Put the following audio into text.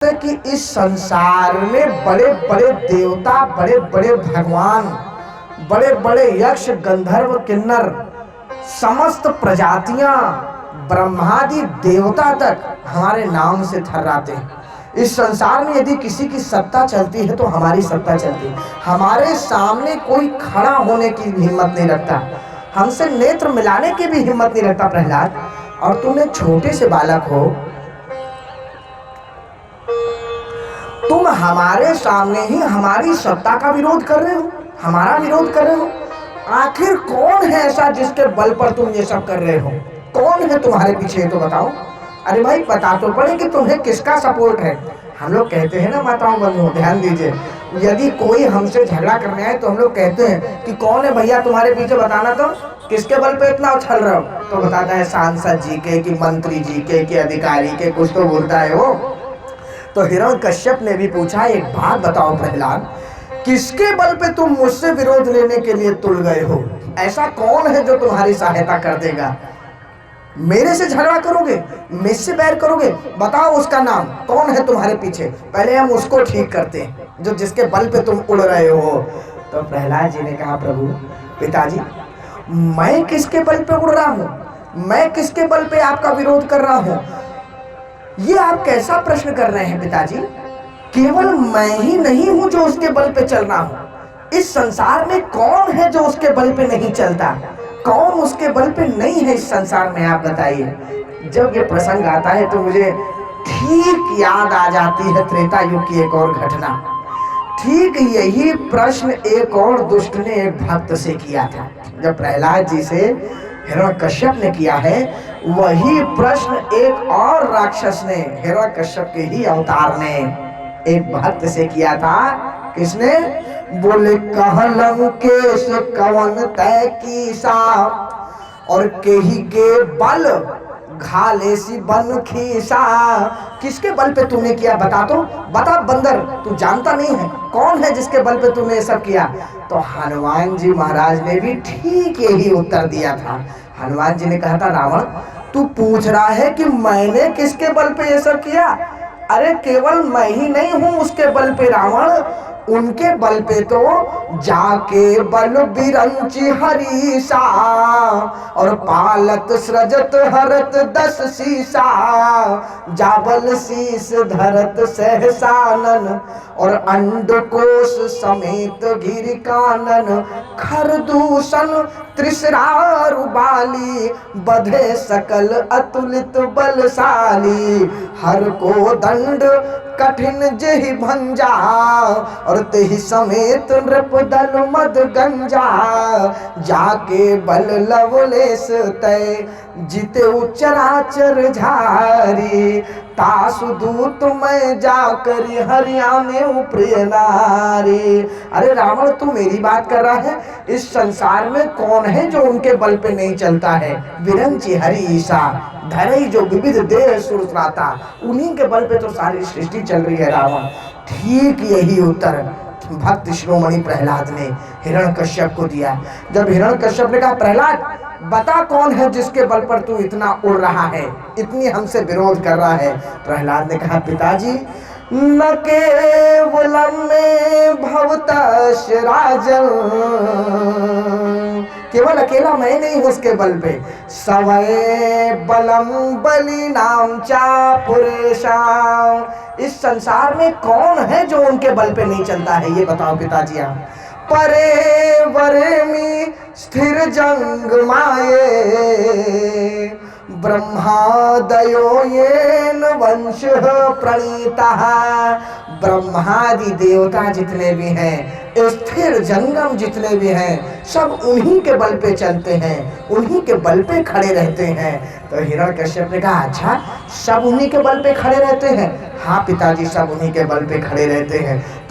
कि इस संसार में बड़े बड़े देवता, बड़े बड़े भगवान, बड़े बड़े यक्ष, गंधर्व, किन्नर, समस्त प्रजातियां, ब्रह्मादि देवता तक हमारे नाम से थर्राते हैं। इस संसार में यदि किसी की सत्ता चलती है तो हमारी सत्ता चलती है। हमारे सामने कोई खड़ा होने की हिम्मत नहीं रखता, हमसे नेत्र मिलाने की भी हिम्मत नहीं रखता प्रहलाद। और तुम एक छोटे से बालक हो, तुम हमारे सामने ही हमारी सत्ता का विरोध कर रहे हो, हमारा विरोध कर रहे हो। आखिर कौन है ऐसा जिसके बल पर तुम ये सब कर रहे हो? कौन है तुम्हारे पीछे, तो बताओ। अरे भाई पता तो पड़े कि तुम्हें किसका सपोर्ट है। हम लोग कहते हैं ना माताओं बंधुओं, ध्यान दीजिए, यदि कोई हमसे झगड़ा करने आए तो हम लोग कहते हैं कि कौन है भैया तुम्हारे पीछे, बताना तो किसके बल पे इतना उछल रहे हो। तो बताता है सांसद जी के, कि मंत्री जी के, कि अधिकारी के, कुछ तो बोलता है वो। तो हिरण्यकश्यप ने भी पूछा, एक बात बताओ प्रहलाद, किसके बल पे तुम मुझसे विरोध लेने के लिए तुल गए हो? ऐसा कौन है जो तुम्हारी सहायता कर देगा? मेरे से झगड़ा करोगे, मुझसे बैर करोगे? बताओ उसका नाम, कौन है तुम्हारे पीछे, पहले हम उसको ठीक करते हैं, जो जिसके बल पे तुम उड़ रहे हो। तो प्रहलाद जी ने कहा, प्रभु पिताजी, मैं किसके बल पे उड़ रहा हूँ? मैं किसके बल पे आपका विरोध कर रहा हूँ? ये आप कैसा प्रश्न कर रहे हैं पिताजी? केवल मैं ही नहीं हूं जो उसके बल पे चल रहा हूं। इस संसार में कौन है जो उसके बल पे नहीं चलता? कौन उसके बल पे नहीं है इस संसार में, आप बताइए। जब ये प्रसंग आता है तो मुझे ठीक याद आ जाती है त्रेता युग की एक और घटना। ठीक यही प्रश्न एक और दुष्ट ने एक भक्त से किया था। जब प्रहलाद जी से हिरण्यकश्यप ने किया है, वही प्रश्न एक और राक्षस ने, हिरण्यकश्यप के ही अवतार ने, एक भक्त से किया था। किसने? बोले, कहलंकेश कवन तय कीसा, और केही के बल घालेसी बन खीसा। किसके बल पे तूने किया, बता तो, बता बंदर, तू जानता नहीं है कौन है जिसके बल पे तूने ये सब किया? तो हनुमान जी महाराज ने भी ठीक यही उत्तर दिया था। हनुमान जी ने कहा था, रावण तू पूछ रहा है कि मैंने किसके बल पे ये सब किया? अरे केवल मैं ही नहीं हूं उसके बल पे रावण, उनके बल पे तो जाके बल बिरंची हरीसा, और पालत सृजत हरत 10 शीसा, जाबल शीस धरत सहसानन, और अंडकोश समेत घिर कानन, खरदूषण त्रिशरारु बाली, बधे सकल अतुलित बलशाली, हर को दंड कठिन जेहि भंजा, और तेहि समेत नृप दल मद गंजा, जाके बल लवलेश तय जीते चराचर झारी, तासु दूत मैं जाकरी हरियाणे प्रिय नारी। अरे रावण तू मेरी बात कर रहा है? इस संसार में कौन है जो उनके बल पे नहीं चलता है? विरंची हरि ईसा, धरई जो विविध देह सुरता, उन्हीं के बल पे तो सारी सृष्टि चल रही है रावण। ठीक यही उत्तर भक्त शिरोमणि प्रहलाद ने हिरण्यकश्यप को दिया। जब हिरण्यकश्यप ने कहा, प्रहलाद बता कौन है जिसके बल पर तू इतना उड़ रहा है, इतनी हमसे विरोध कर रहा है? प्रहलाद ने कहा, पिताजी न केवलम में भवतश राजन, केवल अकेला मैं नहीं हूं उसके बल पे, सवय बलम बलि नाम चा पुरेशा। इस संसार में कौन है जो उनके बल पे नहीं चलता है, ये बताओ पिताजी आप। परे वरे में स्थिर जंग माये, ब्रह्मादयो येन वंश प्रणीता। ब्रह्मादि देवता जितने भी हैं, स्थिर जंगम जितने भी हैं, सब उन्हीं के बल पे चलते हैं, उन्हीं के बल पे खड़े रहते हैं। तो हिरण्यकश्यप ने कहा, अच्छा सब उन्हीं के बल पे खड़े रहते हैं? हाँ पिताजी, सब उन्हीं के बल पे खड़े रहते हैं।